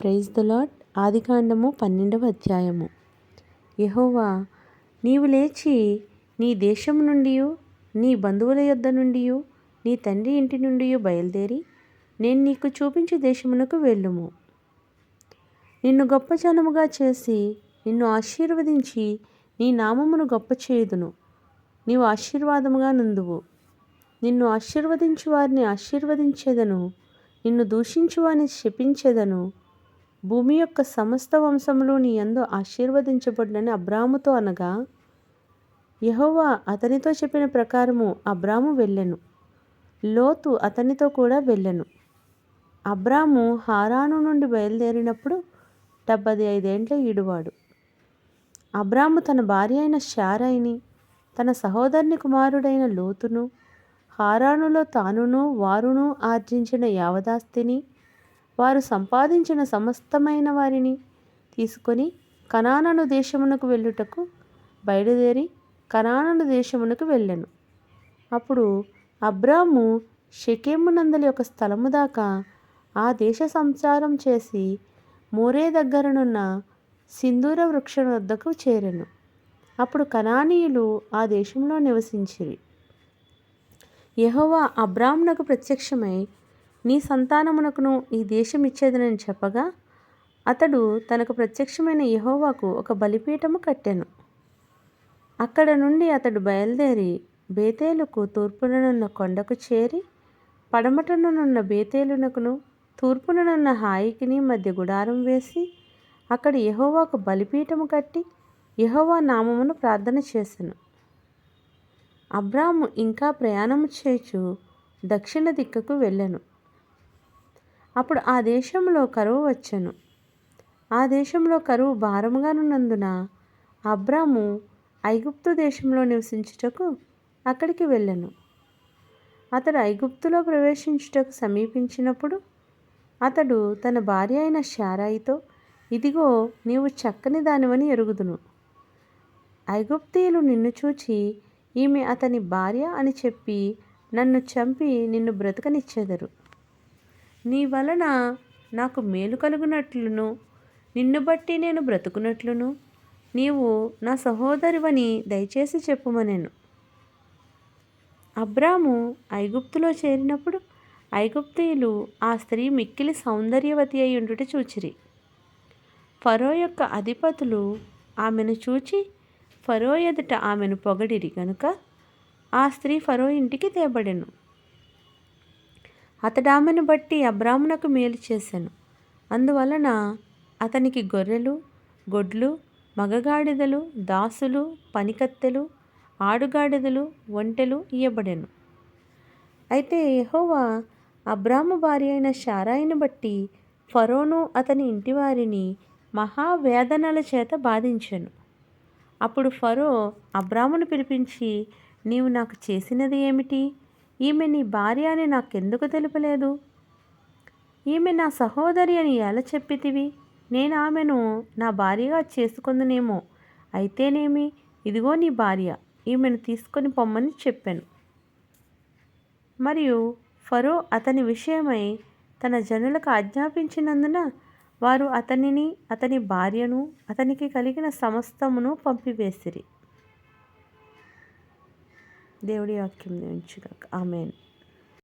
Praise the lord. ఆదికాండము 12వ అధ్యాయము. యెహోవా, నీవు లేచి నీ దేశము నుండి, నీ బంధువుల యొద్ద నుండి, నీ తండ్రి ఇంటి నుండి బయలుదేరి నేను నీకు చూపించే దేశమునకు వెళ్ళుము. నిన్ను గొప్ప జనముగా చేసి నిన్ను ఆశీర్వదించి నీ నామమును గొప్ప చేయుదును. నీవు ఆశీర్వాదముగా నుందువు. నిన్ను ఆశీర్వదించు వారిని ఆశీర్వదించేదను, నిన్ను దూషించు వారిని శపించేదను. భూమి యొక్క సమస్త వంశములు నీ యందు ఆశీర్వదించబడునని అబ్రాముతో అనగా, యెహోవా అతనితో చెప్పిన ప్రకారము అబ్రాము వెళ్ళెను. లోతు అతనితో కూడా వెళ్ళెను. అబ్రాము హారాను నుండి బయలుదేరినప్పుడు 75 ఏండ్ల ఈడువాడు. అబ్రాము తన భార్య అయిన శారైని, తన సహోదరుని కుమారుడైన లోతును, హారానులో తానును వారును ఆర్జించిన యావదాస్తిని, వారు సంపాదించిన సమస్తమైన వారిని తీసుకొని కనాను దేశమునకు వెళ్ళుటకు బయలుదేరి కనాను దేశమునకు వెళ్ళెను. అప్పుడు అబ్రాము షెకెమునందలి ఒక స్థలము దాకా ఆ దేశ సంచారం చేసి మోరే దగ్గరనున్న సింధూర వృక్షం వద్దకు చేరెను. అప్పుడు కనానీయులు ఆ దేశంలో నివసించిరి. యెహోవా అబ్రామునకు ప్రత్యక్షమై, నీ సంతానమునకును ఈ దేశం ఇచ్చేదనని చెప్పగా, అతడు తనకు ప్రత్యక్షమైన యెహోవాకు ఒక బలిపీఠము కట్టెను. అక్కడ నుండి అతడు బయలుదేరి బేతేలుకు తూర్పుననున్న కొండకు చేరి, పడమటనున్న బేతేలునకును తూర్పుననున్న హాయికిని మధ్య గుడారం వేసి అక్కడ యెహోవాకు బలిపీఠము కట్టి యెహోవా నామమును ప్రార్థన చేసెను. అబ్రాము ఇంకా ప్రయాణము చేయుచు దక్షిణ దిక్కుకు వెళ్ళెను. అప్పుడు ఆ దేశంలో కరువు వచ్చెను. ఆ దేశంలో కరువు భారముగానున్నందున అబ్రాము ఐగుప్తు దేశంలో నివసించుటకు అక్కడికి వెళ్ళెను. అతడు ఐగుప్తులో ప్రవేశించుటకు సమీపించినప్పుడు అతడు తన భార్య అయిన శారాయితో, ఇదిగో నీవు చక్కని దానివని ఎరుగుదును. ఐగుప్తీయులు నిన్ను చూచి, ఈమె అతని భార్య అని చెప్పి నన్ను చంపి నిన్ను బ్రతకనిచ్చెదరు. నీ వలన నాకు మేలు కలుగునట్లును, నిన్ను బట్టి నేను బ్రతుకునట్లును నీవు నా సహోదరివని దయచేసి చెప్పుమనెను. అబ్రాము ఐగుప్తులో చేరినప్పుడు ఐగుప్తీయులు ఆ స్త్రీ మిక్కిలి సౌందర్యవతి అయి ఉండుట చూచిరి. ఫరో యొక్క అధిపతులు ఆమెను చూచి ఫరో ఎదుట ఆమెను పొగడిరి గనుక ఆ స్త్రీ ఫరో ఇంటికి తేబడెను. అతడు ఆమెను బట్టి అబ్రామునకు మేలు చేసెను. అందువలన అతనికి గొర్రెలు, గొడ్లు, మగగాడిదలు, దాసులు, పనికత్తెలు, ఆడుగాడిదలు, ఒంటెలు ఇయ్యబడెను. అయితే యెహోవా అబ్రాము భార్య అయిన శారాయిని బట్టి ఫరోను అతని ఇంటివారిని మహావేదనల చేత బాధించెను. అప్పుడు ఫరో అబ్రామును పిలిపించి, నీవు నాకు చేసినది ఏమిటి? ఈమె నీ భార్య అని నాకెందుకు తెలుపలేదు? ఈమె నా సహోదరి అని ఎలా చెప్పితివి? నేను ఆమెను నా భార్యగా చేసుకొందునేమో. అయితేనేమి, ఇదిగో నీ భార్య, ఈమెను తీసుకొని పొమ్మని చెప్పాను. మరియు ఫరో అతని విషయమై తన జనులకు ఆజ్ఞాపించినందున వారు అతనిని, అతని భార్యను, అతనికి కలిగిన సమస్తమును పంపివేసిరి. దేవుడి వాక్యం దీవించుగాక. ఆమేన్.